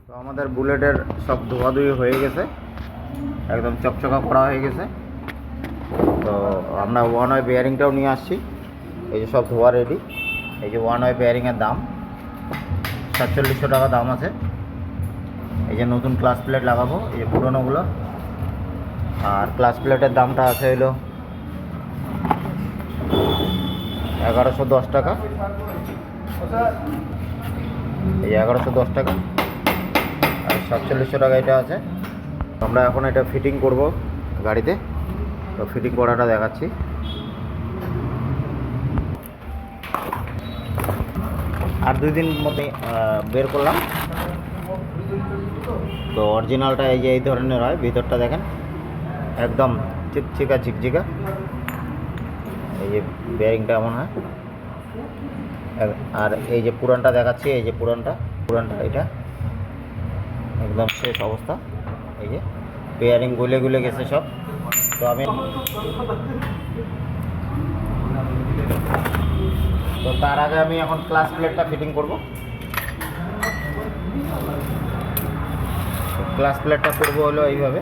তো আমাদের বুলেটের সব ধোয়াধুয়ি হয়ে গেছে, একদম চকচকা করা হয়ে গেছে। তো আমরা ওয়ান ওয়ে বেয়ারিংটাও নিয়ে আসছি। এই যে সব ধোয়া রেডি। এই যে ওয়ান ওয়ে বেয়ারিংয়ের দাম 4700 টাকা দাম আছে। এই যে নতুন ক্লাস প্লেট লাগাবো, এই যে পুরোনোগুলো। আর ক্লাস প্লেটের দামটা আছে হলো 1110 টাকা। এই 1110 টাকা আর 4700 টাকা এটা আছে। আমরা এখন এটা ফিটিং করব গাড়িতে, তো ফিটিং করাটা দেখাচ্ছি। আর 2 দিন মধ্যে বের করলাম। তো অরিজিনালটা এই যে এই ধরনের হয়, ভিতরটা দেখেন একদম চিকচিকা ঝিকঝিকা। এই যে বেয়ারিংটা এমন হয়। আর এই যে পুরানটা দেখাচ্ছি, এই যে পুরানটা এটা একদম শেষ অবস্থা। এই যে বেয়ারিং গলে গলে গেছে সব। তো আমি তো তার আগে আমি এখন ক্লাস প্লেটটা ফিটিং করব। ক্লাস প্লেটটা করবো হলো এইভাবে।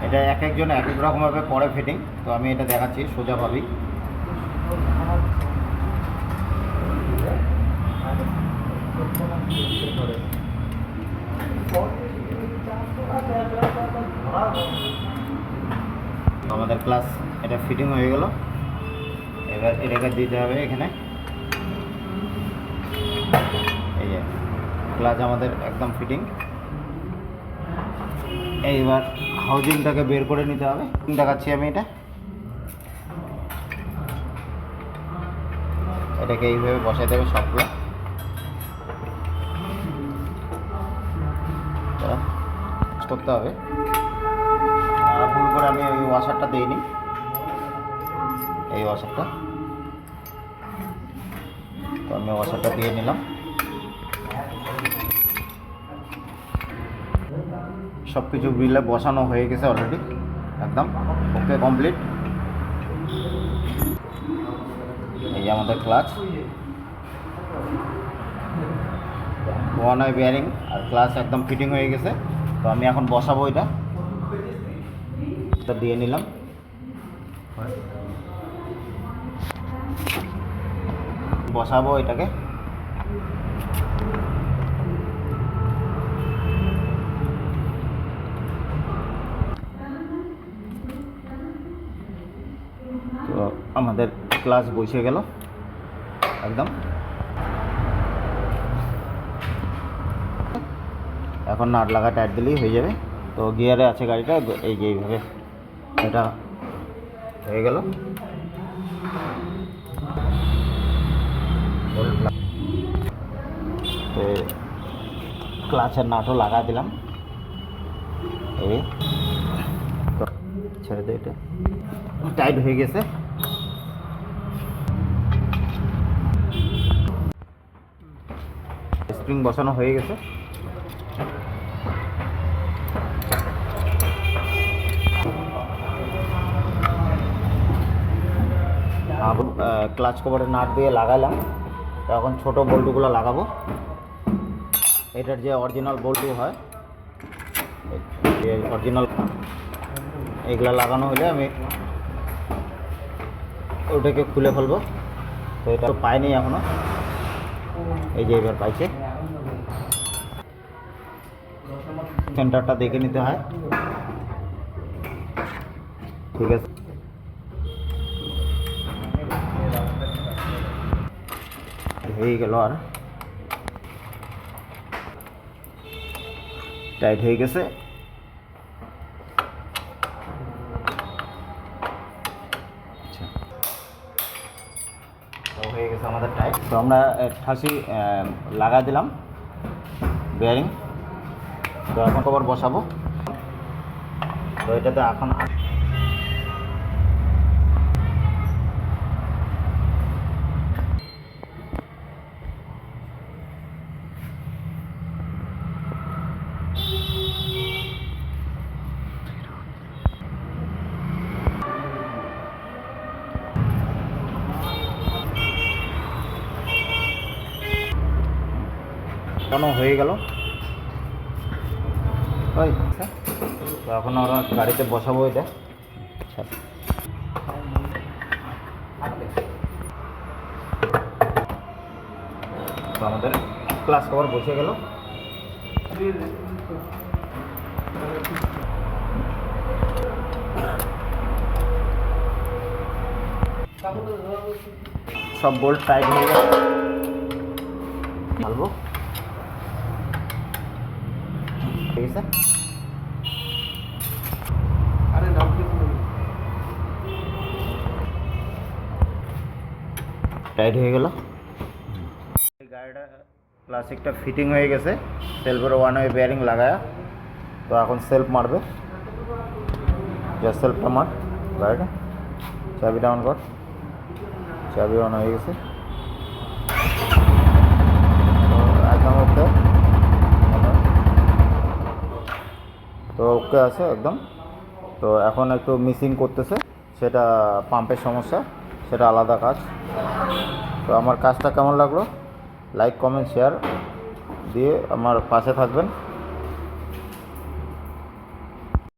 এটা এক একজন এক এক রকমভাবে করে ফিটিং, তো আমি এটা দেখাচ্ছি সোজাভাবেই। আমাদের ক্লাস এটা ফিটিং হয়ে গেল। এবার এটাকে দিতে হবে এখানে। এই যে ক্লাচ আমাদের একদম ফিটিং। এইবার হাউজিংটাকে বের করে নিতে হবে। দেখাচ্ছি আমি এটাকে এইভাবে বসাই দেবে সবগুলো। করতে হবে। ভুল করে আমি ওই ওয়াশারটা দিইনি, এই ওয়াশারটা। তো আমি ওয়াশারটা দিয়ে নিলাম। সব কিছু বিলে বসানো হয়ে গেছে অলরেডি, একদম ওকে কমপ্লিট। এই যে আমাদের ক্লাচ, ওয়ান ওয়ে বেয়ারিং আর ক্লাচ একদম ফিটিং হয়ে গেছে। তো আমি এখন বসাবো এটা দিয়ে নিলাম। বসাবো এটাকে। তো আমাদের ক্লাচ বসে গেল একদম। এখন নাট লাগা টাইট দিলেই হয়ে যাবে। তো গিয়ারে আছে গাড়িটা, এই যে এইভাবে এটা হয়ে গেল। তো ক্লাচের নাটও লাগা দিলাম। এই ছেড়ে দে, এটা টাইট হয়ে গেছে। স্প্রিং বসানো হয়ে গেছে। ক্লাচ কভারের নাট দিয়ে লাগালাম। এখন ছোট বল্টুগুলো লাগাবো। এটার যে অরিজিনাল বল্টু হয়, অরিজিনাল এগুলা লাগানো হলে আমি ওটাকে খুলে ফেলবো। তো এটা তো পাইনি এখনো, এই যে এবার পাইছে। সেন্টারটা দেখে নিতে হয়, ঠিক আছে। হয়ে গেল, আর টাইট হয়ে গেছে। আচ্ছা, তো হয়ে গেছে আমাদের টাইট। তো আমরা ঠাসি লাগা দিলাম বেয়ারিং। তো এখন কভার বসাবো। তো এটাতে এখন এখনও হয়ে গেল। ওই তো এখন আমরা গাড়িতে বসাবো এটা। আচ্ছা, তো আমাদের ক্লাস কভার বসে গেল। সব বোল্ট টাইট হয়ে গেল, ঢালবো। ঠিক আছে, টাইট হয়ে গেল। এই গাড়িটা ক্লাসিকটা ফিটিং হয়ে গেছে, সেলফের ওয়ান ওয়ে বেয়ারিং লাগায়া। তো এখন সেলফ মারবে, যা সেলফটা মার গাড়িটা। চাবিটা অন কর, চাবি অন হয়ে গেছে। তো একদম ওকে, তো ওকে আছে একদম। তো এখন একটু মিসিং করতেছে, সেটা পাম্পের সমস্যা, সেটা আলাদা কাজ। তো আমার কাজটা কেমন লাগলো, লাইক কমেন্ট শেয়ার দিয়ে আমার পাশে থাকবেন।